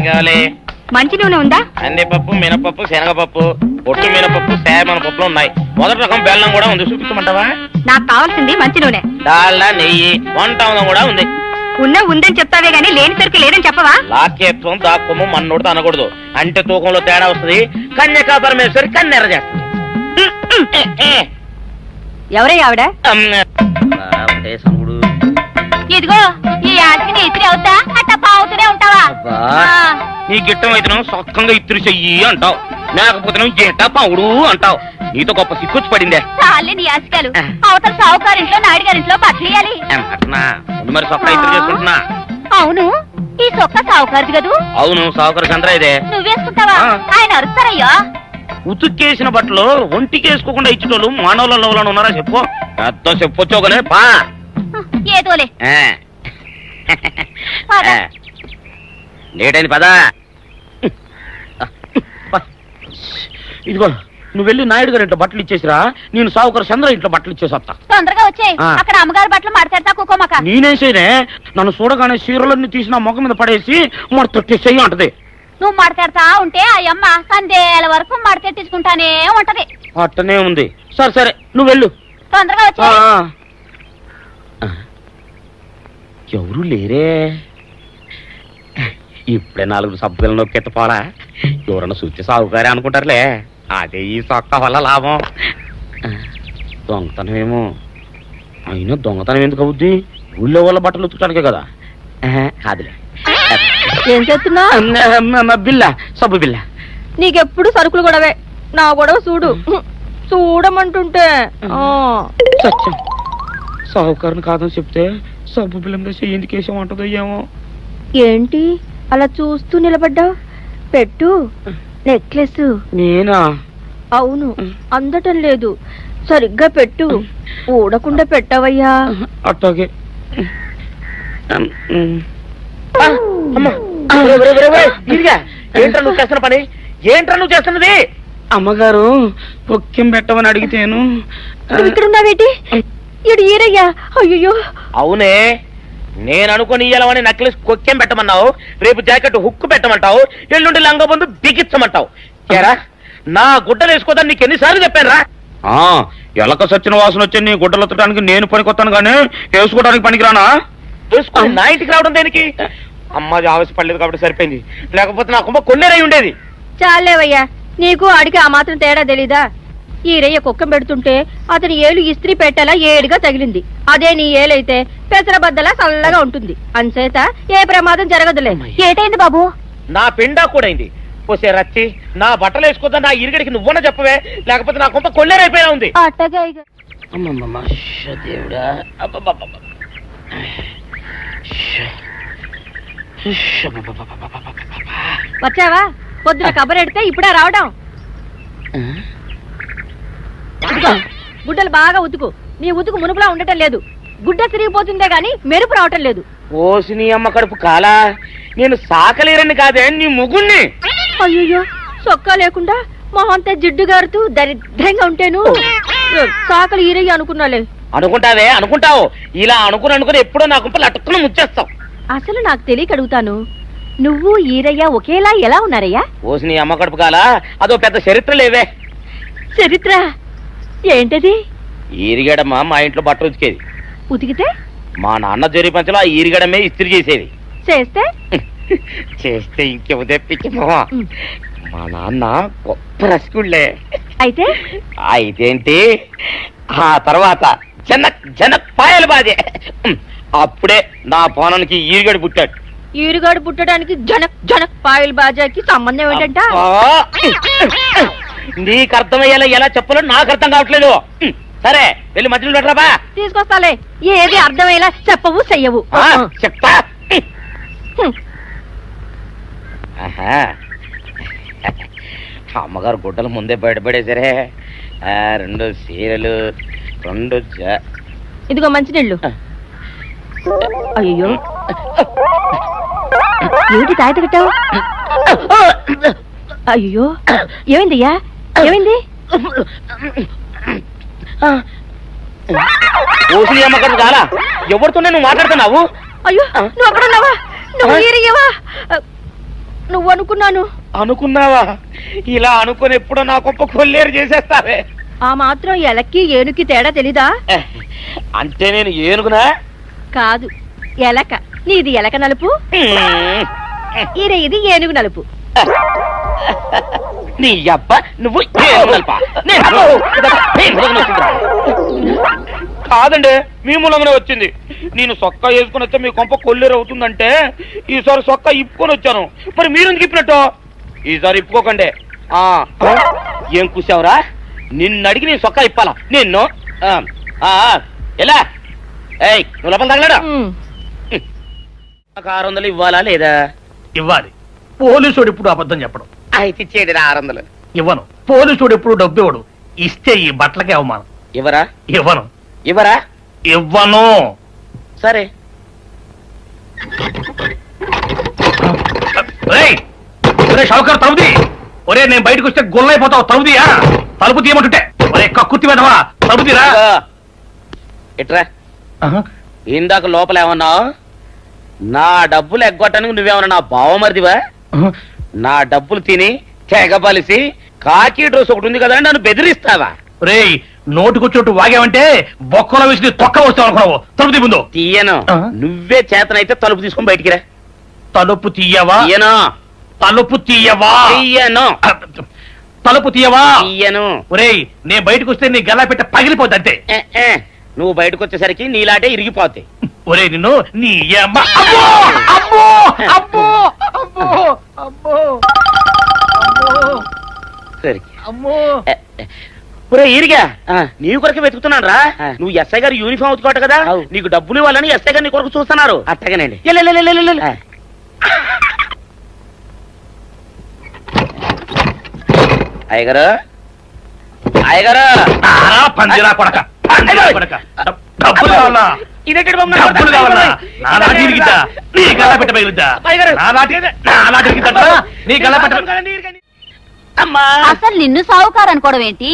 కావాలి? మంచి నూనె ఉందా? కందిపప్పు, మినపప్పు, శనగపప్పు, పొట్టు మినపప్పు, సేమన పప్పులు ఉన్నాయి. మొదటి రకం బెల్లం కూడా ఉంది, చూపించమంటావా? నాకు కావాల్సింది మంచి నూనె. డాల్డా, నెయ్యి, వంట కూడా ఉంది. ఉందని చెప్తావే గానీ లేని సరికి లేదని చెప్పవా? లాక్యత్వం దాక్కుము మన్నోడితో అనకూడదు, అంటే తూకంలో తేడా వస్తుంది. కన్యకా పరమేశ్వరి కన్నెర చేస్తుంది. ఎవరయ్యా ఆవిడ? ఇదిగో ఈ ఆటకి నీ ఇతిరి అవుతా అట్ట పావుతూనే ఉంటావా? నీ గిట్టం అయితే సొక్కంగా ఇత్తురు చెయ్యి అంటావు, లేకపోతే గిట్ట పావుడు అంటావు. నీతో గొప్ప సిక్కుచ్చి పడిందే. చాలే నీ ఆశకాలు. అవతల సావుకారింట్లో నాయుడు గారింట్లో బట్టలేయాలి. మరి సొక్క ఇత్తురు చేసుకుంటున్నా. అవును, ఈ సొక్క సావుకారిది కదూ? అవును, సావుకారు చంద్ర ఇదే. నువ్వేసుకుంటావా? ఆయన అరుస్తారయ్యా. ఉతుక్కేసిన బట్టలు ఒంటికి వేసుకోకుండా ఇచ్చేటోళ్ళు మానవులలో ఉన్నారా చెప్పు? పెద్ద చెప్పొచ్చోగలే పా. ఏదోలే లేటైంది పదా. ఇదిగో నువ్వు వెళ్ళి నాయుడు గారి ఇంట్లో బట్టలు ఇచ్చేసిరా, నేను సావుకారు చంద్ర ఇంట్లో బట్టలు ఇచ్చేసి వస్తా. తొందరగా వచ్చేయ్, అక్కడ అమ్మగారు బట్టలు మాట్లాడతా కుకోమక. నేనేం చేయనే, నన్ను చూడగానే చీరలన్నీ తీసి నా ముఖం మీద పడేసి మడతెట్టేసేయి అంటది. నువ్వు మాట్లాడతా ఉంటే ఆ అమ్మ సందేల వరకు మడతెట్టించుకుంటానే ఉంటది. అట్టనే ఉంది. సరే సరే నువ్వు వెళ్ళు, తొందరగా వచ్చే. ఎవరు లేరే, ఇప్పుడే 4 సభ్యులను నొక్కెత్తపోరా. ఎవరన్నా చూస్తే సాగుకారే అనుకుంటారులే. అదే ఈ సొక్క వల్ల లాభం. దొంగతనమేమో. అయినా దొంగతనం ఎందుకు అవుద్ది? ఊళ్ళో వాళ్ళ బట్టలు ఉతుకడానికే కదా. కాదులే. ఏం చేస్తున్నా? బిల్ల, సబ్బు బిల్ల. నీకెప్పుడు సరుకులు గొడవే. నా గొడవ చూడు, చూడమంటుంటే. సత్యం, సాహుకారుని కాదని చెప్తే సబ్బు బిల్లం వేసి ఎందుకు వేసామంటుందో ఏమో. ఏంటి అలా చూస్తూ నిలబడ్డా? పెట్టు నెక్లెస్. నేనా? అవును, అందటం లేదు. సరిగ్గా పెట్టు, ఊడకుండా పెట్టవయ్యా. అట్టాగే. ఏంట్రా నువ్వు చేస్తున్న పని? ఏంట్రా నువ్వు చేస్తున్నది? అమ్మగారు పొక్కెం పెట్టమని అడిగితేను. ఇక్కడ ఉన్నావేటి? ఇడు ఈరయ్యా. అయ్యో. అవునే, నేను అనుకుని ఇయ్యాలని నెక్లెస్ కొక్కెం పెట్టమన్నావు, రేపు జాకెట్ హుక్కు పెట్టమంటావు, ఎల్లుండి లంగబందు బిగించమంటావు. ఏరా నా గుడ్డలు వేసుకోదని నీకు ఎన్నిసార్లు చెప్పానురా? ఎలక సచ్చిన వాసన వచ్చి నీ గుడ్డలు ఎత్తడానికి నేను పనికొత్తాను కానీ వేసుకోవడానికి పనికిరానా? వేసుకుని నా ఇంటికి రావడం దేనికి? అమ్మాది ఆవేశపడలేదు కాబట్టి సరిపోయింది, లేకపోతే నా కుమ్మ కొన్నేరై ఉండేది. చాలేవయ్యా, నీకు అడిగి ఆ మాత్రం తేడా తెలీదా? ఈ రయ్య కుక్కం పెడుతుంటే అతని ఏలు ఇస్త్రీ పెట్టేలా ఏడుగా తగిలింది. అదే నీ ఏలైతే పెసరబద్దలా చల్లగా ఉంటుంది. అంచేత ఏ ప్రమాదం జరగదులే. ఏటైంది బాబు? నా పిండా కూడా అయింది. పోసే రచ్చి, నా బట్టలు వేసుకోద్దా నా ఇరుగడికి నువ్వన చెప్పవే, లేకపోతే నా కొంత కొల్లేరైపోయినా ఉంది. వచ్చావా? పొద్దున కబరెడితే ఇప్పుడే రావడం. గుడ్డలు బాగా ఉతుకు. నీ ఉతుకు మునుపులా ఉండటం లేదు. గుడ్డ తిరిగిపోతుందే గాని మెరుపు రావటం లేదు. ఓసి నీ అమ్మ కడుపు కాలా, నేను సాకలేరని కాదే నీ ముగుణ్ణి. అయ్యో, సొక్కా లేకుండా మొహంతా జిడ్డు గారుతూ దరిద్రంగా ఉంటేను సాకలు ఈరయ్య అనుకున్నాలే. అనుకుంటావే, అనుకుంటావు. ఇలా అనుకుని ఎప్పుడో నా గుంపలు అటుక్కుని ముచ్చేస్తావు. అసలు నాకు తెలియక అడుగుతాను, నువ్వు ఈరయ్య ఒకేలా ఎలా ఉన్నారయ్యా? ఓసి నీ అమ్మ కడుపు కాలా, అదో పెద్ద చరిత్ర లేవే. చరిత్ర ఏంటది? ఈరిగడమ్మ మా ఇంట్లో బట్టలు ఉతికేది. ఉతికితే మా నాన్న జరి పంచలో ఆ ఈరిగడమే ఇస్త్రీ చేసేది. చేస్తే ఇంకేమో తెప్పించమో. మా నాన్న గొప్ప రసికుళ్ళే. అయితేంటి, ఆ తర్వాత జనక్ పాయలు బాధే. అప్పుడే నా పోనానికి ఈరిగడు పుట్టాడు. ఈరుగాడు పుట్టడానికి జనక్ పాయలు బాజాకి సంబంధం ఏంటంట? నీకు అర్థమయ్యేలా ఎలా చెప్పాలో నాకు అర్థం కావట్లేదు. సరే వెళ్ళి మధ్యలో పెట్టరాబా. తీసుకొస్తాలే. ఏది అర్థమయ్యేలా చెప్పవు చెయ్యవు. చెప్తా. అమ్మగారు గుడ్డలు ముందే బయటపడేసరే. 2 చీరలు, 2 ఇదిగో మంచినీళ్ళు. అయ్యో, ఏమిటి తాయత కట్టావు? అయ్యో, ఏమైందయ్యా? ఏమైంది? ఓసి అమ్మగారు చాలా ఎవరితోనే నువ్వు మాట్లాడుతున్నావు? అయ్యో, నువ్వు అక్కడున్నావా? నువ్వు ఈరయ్యవా? నువ్వు అనుకున్నాను. అనుకున్నావా? ఇలా అనుకుని ఎప్పుడో నా గొప్ప కొల్లేరు చేసేస్తావే. ఆ మాత్రం ఎలక్కి ఏనుకి తేడా తెలీదా? అంటే నేను ఏనుగునా? కాదు, ఎలక. నీది ఎలక నలుపు, ఇది ఏనుగు నలుపు. నీ అబ్బ నువ్వు ఏనుగు నలుపా? కాదండి, మీ మూలంగానే వచ్చింది. నేను సొక్కా వేసుకుని వస్తే మీ కొంప కొల్లేరు అవుతుందంటే ఈసారి సొక్కా ఇప్పుకొని వచ్చాను. మరి మీరు ఎందుకు ఇప్పినట్టు? ఈసారి ఇప్పుకోకండి. ఏం కూసావురా? నిన్ను అడిగి నేను సొక్కా ఇప్పాలా? నిన్ను ఎలా? ఏయ్, నువ్వు లోపల తగలడా? 600 ఇవ్వాలా లేదా? ఇవ్వాలి. పోలీసుడు ఎప్పుడు అబద్ధం చెప్పడం. అయితే ఇచ్చేయండి 600. ఇవ్వను. పోలీసుడు ఎప్పుడు డబ్బు ఇవ్వడు. ఇస్తే ఈ బట్టలకే అవమానం. ఇవ్వరా? ఇవ్వను. ఇవ్వరా? ఇవ్వను. సరే. షౌకర్ తలుపుది. ఒరే, నేను బయటకు వస్తే గొల్లైపోతావు. తలుపుదియా? తలుపు తీయమంటుంటే ఒరే కక్కుర్తి వెధవా, తలుపు తీరా. ఎట్రా? ఇందాక లోపల ఏమన్నావు? నా డబ్బులు ఎగ్గొట్టడానికి నువ్వేమన్నా నా బావమరిదివా? నా డబ్బులు తిని తెగబలిసి కాకి డ్రెస్ ఒకటి ఉంది కదా నన్ను బెదిరిస్తావా? రేయ్, నోటుకొచ్చోటు వాగావంటే బొక్కలో వేసి తొక్క వస్తావు అనుకున్నావు. తలుపు తీ ముందు. తీయను. నువ్వే చేతనైతే తలుపు తీసుకొని బయటికి రా. తలుపు తీయవా? తీయను. తలుపు తీయవా? తీయను. తలుపు తీయవా? తీయను. ఒరేయ్, నేను బయటకు వస్తే నీ గల్లా పెట్ట పగిలిపోద్ది అంతే. నువ్వు బయటకు వచ్చేసరికి నీలాటే ఇరిగిపోతాయి. ఒరే, నిన్ను నీ అమ్మ. అబ్బో అబ్బో అబ్బో అబ్బో అబ్బో సరే అమ్మో. ఒరే ఇరిగా, నీ కొరకు వెతుకుతున్నాను రా. నువ్వు ఎస్ఐ గారు యూనిఫామ్ అవుతుకోట కదా, నీకు డబ్బులు ఇవ్వాలని ఎస్ఐ గారు నీ కొరకు చూస్తున్నారు. అట్టగానండి. అయ్యగారు, అయ్యగారు, పందిరా కొడక, డబ్బులు కావాలా? డబ్బులు కావాలా? నా నాటి ఇరిగిద్దా? నీ గల్లా పెట్ట పగిలిద్దా? నా నాటి ఇరిగిద్దా? నీ గల్లా పెట్ట. అసలు నిన్ను సావుకారు అనుకోవడం ఏంటి?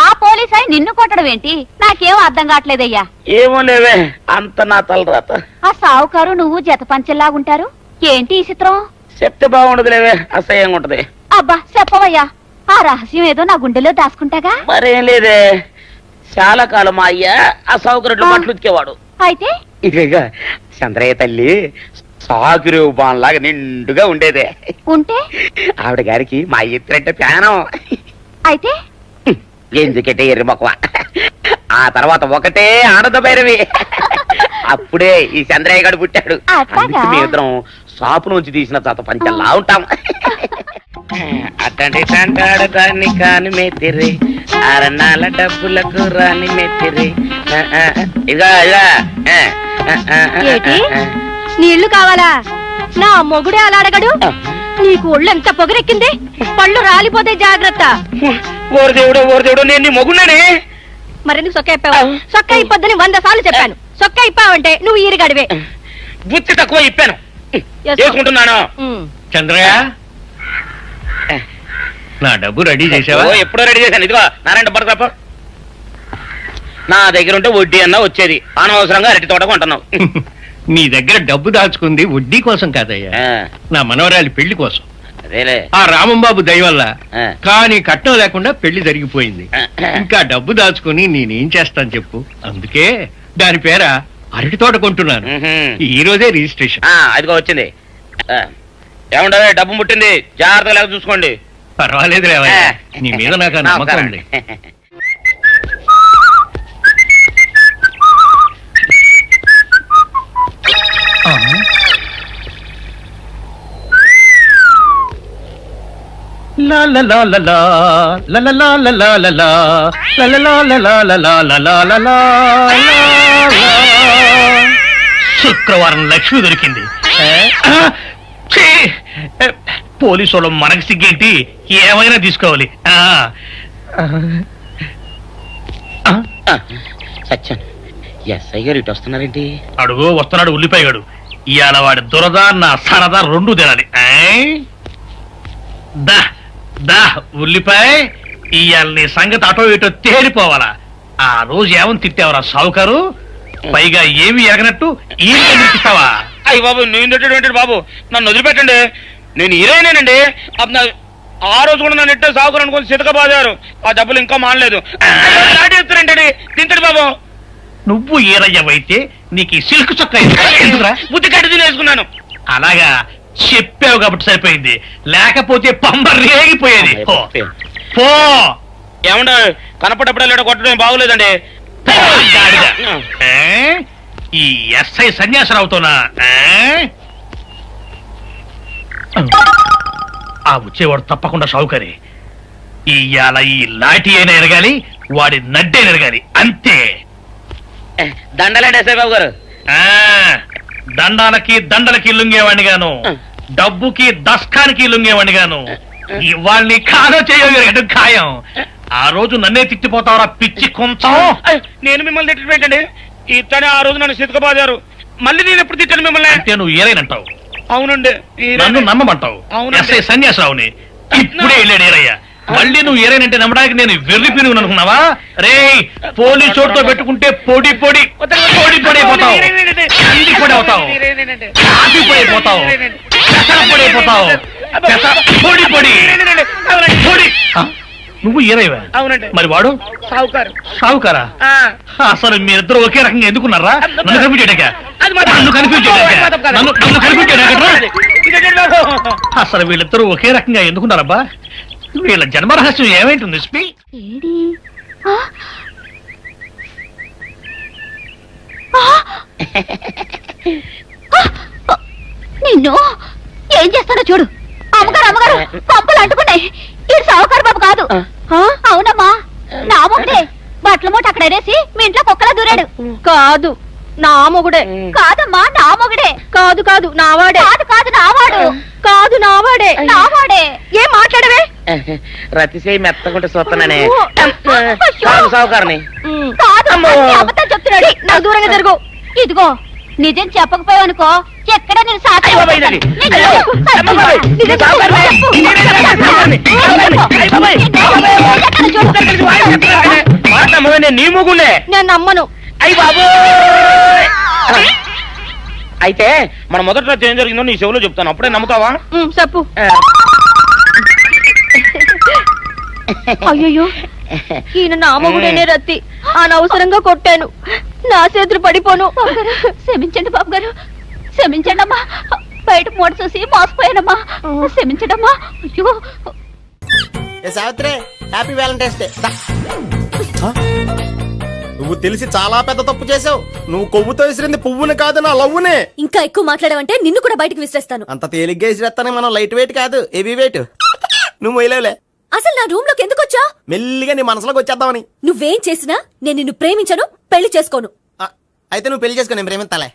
ఆ పోలీస్ అయి నిన్ను కొట్టడం ఏంటి? నాకేం అర్థం కావట్లేదయ్యా. ఏమో లేవే, అంత నా తలరాత. ఆ సావుకారు నువ్వు జత పంచెల్లాగుంటారు ఏంటి ఈ చిత్రం? చెప్తే బాగుండదు లేవే, అసహ్యంగా ఉంటది. అబ్బా చెప్పవయ్యా, ఆ రహస్యం ఏదో నా గుండెలో దాచుకుంటాగా. మరేం లేదే, చాలా కాలం మా అయ్య ఆ సౌకర్యం బట్టలు ఉతికేవాడు. అయితే ఇక చంద్రయ్య తల్లి సాగురేవు బాన్లాగా నిండుగా ఉండేదే. ఉంటే ఆవిడ గారికి మా ఎత్తురంటే ప్యానం. అయితే ఎందుకంటే ఎర్రి మొక్కవ. ఆ తర్వాత ఒకటే ఆనంద భైరవి. అప్పుడే ఈ చంద్రయ్య గారు పుట్టాడు. అందుకే మీ ఇద్దరం షాపు నుంచి తీసిన తాత పంచల్లా ఉంటాం. అట్టండి తంటాడు దాన్ని కాని మెత్తిరి, అరణాల డబ్బులకు రాని మెత్తిరి. ఇదిగా నీళ్లు కావాలా? నా మొగుడే అలా అడగడు. నీకు ఒళ్ళు ఎంత పొగరెక్కింది, పళ్ళు రాలిపోతే జాగ్రత్త. ఓరు దేవుడు, నేను నీ మొగున్నానే. మరెందుకు సొక్క ఇప్పావు? సొక్క ఇప్పొద్దని 100 సార్లు చెప్పాను. సొక్క ఇప్పావంటే నువ్వు ఈరిగడివే. బుద్ధి తక్కువ ఇప్పాను, చేసుకుంటున్నాను. చంద్రయ్య, నా డబ్బు రెడీ చేసావా? ఎప్పుడో రెడీ చేశాను. ఇదిగో నారాయణ డబ్బు తప్ప నా దగ్గర ఉంటే వడ్డీ అన్నా వచ్చేది. అనవసరంగా అరటి తోట కొంటున్నావు. నీ దగ్గర డబ్బు దాచుకుంది వడ్డీ కోసం కాదయ్యా, నా మనవరాలి పెళ్లి కోసం. అదేలే, ఆ రామంబాబు దయ వల్ల కానీ కట్నం లేకుండా పెళ్లి జరిగిపోయింది. ఇంకా డబ్బు దాచుకుని నేనేం చేస్తాను చెప్పు. అందుకే దాని పేర అరటి తోట కొంటున్నాను. ఈ రోజే రిజిస్ట్రేషన్. అదిగో వచ్చింది. ఏముండవే, డబ్బు ముట్టింది, జాగ్రత్తగా లేక చూసుకోండి. పర్వాలేదు రేవయ్య, నీ మీద నాకు ఆ నమ్మకం ఉంది. శుక్రవారం లక్ష్మి దొరికింది. పోలీసు వాళ్ళు మనకి సిగ్గేంటి, ఏమైనా తీసుకోవాలి. సత్యం, ఎస్ఐ గారు ఇటు వస్తున్నారేంటి? అడుగు వస్తున్నాడు ఉల్లిపాయగాడు. ఇవాళ వాడి దురద నా సరదా రెండు తినాలి. దా దా ఉల్లిపాయ, ఇవాళ నీ సంగతి అటో ఇటో తేలిపోవాలా. ఆ రోజు ఏమని తిట్టావరా సావుకారు? పైగా ఏమి ఎరగనట్టు ఈ నిపిస్తావా? అయ్యి బాబు, నేను తిట్టేటువంటి బాబు, నన్ను వదిలిపెట్టండి. నేను హీరోయినేనండి. ఆ రోజు కూడా నన్ను ఎట్టే సాగురు అనుకుని సితకబాదారు. ఆ డబ్బులు ఇంకా మానలేదు. దాటేస్తారంటే తింటడు బాబు. నువ్వు ఏరయ్యవైతే నీకు ఈ సిల్క్ చొక్కా ఎందుకురా? బుద్ధి కట్టి తినేసుకున్నాను. అలాగా చెప్పావు కాబట్టి సరిపోయింది, లేకపోతే పంబ రేగిపోయేది. పో, పో. ఏమంటే కనపడప్పుడే లేట కొట్టడం బాగోలేదండి. పో, గాడిద. ఏ? ఈ ఎస్ఐ సన్యాసరావుతోనా? ఆ వచ్చేవాడు తప్పకుండా షావుకరి. ఇవాళ ఈ లాఠీ అయినా ఎరగాలి, వాడి నడ్డే ఎరగాలి, అంతే. దండలేండి ఎస్ఐ బాబు గారు. ఆ దండాలకి దండలకి లొంగేవాడిని గాను, డబ్బుకి దస్కానికి లొంగేవాడిని గాను. ఇవాళ్ళని కాదో చేయగలిగాడు ఖాయం. ఆ రోజు నన్నే తిట్టిపోతావరా పిచ్చి కొంచెం. నేను మిమ్మల్ని తిట్టి పెట్టండి. ఇతనే ఆ రోజు నన్ను సితకబాదారు. మళ్ళీ నేను ఎప్పుడు తిట్టాను మిమ్మల్ని? అంటే నువ్వు ఏరైనంటావు, అవునండి. నన్ను నమ్మమంటావు. అవునండి. ఎస్ఐ సన్యాసరావుని ఇప్పుడే వెళ్ళాడు ఏరయ్య. మళ్ళీ నువ్వు ఏరైనంటే నమ్మడానికి నేను వెర్రి పిరుగు అనుకున్నావా? రే పోలీసు చోటుతో పెట్టుకుంటే పొడి పొడి పొడి పొడి అయిపోతావు, అంది పొడి అవుతావు, కాఫీ పొడి అయిపోతావు, పెసర పొడి అయిపోతావు, పొడి పొడి పొడి. నువ్వు ఏరైవా? అవునండి. మరి వాడు సావుకారు. సావుకారా? అసలు మీరిద్దరు ఒకే రకంగా ఎందుకున్నారా? నన్ను కనిపించాక నన్ను కనిపించాక అసలు వీళ్ళిద్దరూ ఒకే రకంగా ఎందుకున్నారబ్బా? వీళ్ళ జన్మరహస్యం ఏమైంటుంది స్పీ? ఏడి? ఆ? ఆ? ఆ! నిన్ను ఏం చేస్తాడో చూడు. అమ్మగారు అమ్మగారు పంపులు అంటుకున్నాయి. ఇది సావుకారు బాబు కాదు. అవునమ్మా, నా మొగుడే. బట్టల మూట అక్కడ ఎరేసి మీ ఇంట్లో కుక్కలా దూరాడు. కాదు, నా మొగుడే. కాదమ్మా, నా మొగుడే. కాదు కాదు, నావాడే. కాదు కాదు, నావాడు. కాదు, నావాడే. నావాడే. ఏం మాట్లాడవే? రతిసేయి మెత్తకుంటే చూస్తున్నానే. అయ్యో. సావుకారని. కాదు, అమ్మో. అన్ని అబద్ధాలు చెప్తున్నాడు. నా దూరంగా జరుగు. ఇదిగో నిజం చెప్పకపోయావనుకో ఎక్కడ నేను సాక్షి అయ్య బాబాయ్ ఇదండి. అమ్మ బాబాయ్, ఇది సావుకారనే. నేను నీ ముగుండే. నేను నమ్మను. అయ్యి బాబు. అయితే మన మొదటి రాత్రి ఏం జరిగిందో నీ చెవులో చెప్తాను, అప్పుడే నమ్ముతావా? చెప్పు. అయ్యో, ఈయన నా మొగుడేనే రత్తి. అనవసరంగా కొట్టాను. నా చేతులు పడిపోను. క్షమించండి బాబు గారు, క్షమించండి అమ్మా. బయట మూట చూసి మోసపోయానమ్మా, క్షమించడమ్మా. అయ్యో. Savitri, happy Valentine's day. నువ్వు తెలిసి చాలా పెద్ద తప్పు చేసావు. నువ్వు కొవ్వుతో విసిరింది పువ్వుని కాదు, నా లవ్వునే. ఇంకా ఎక్కువ మాట్లాడమంటే నిన్ను కూడా బయటకు విసిరేస్తాను. అంత తేలిగ్గా విసిరేస్తానే, మనం లైట్ వెయిట్ కాదు, హెవీ వెయిట్. నువ్వు వేయలేవులే. అసలు నా రూమ్ లోకి ఎందుకు వచ్చా? మెల్లిగా నీ మనసులోకి వచ్చేద్దామని. నువ్వేం చేసినా నేను నిన్ను ప్రేమించను, పెళ్లి చేసుకోను. అయితే నువ్వు పెళ్లి చేసుకో, నేను ప్రేమిస్తాలే.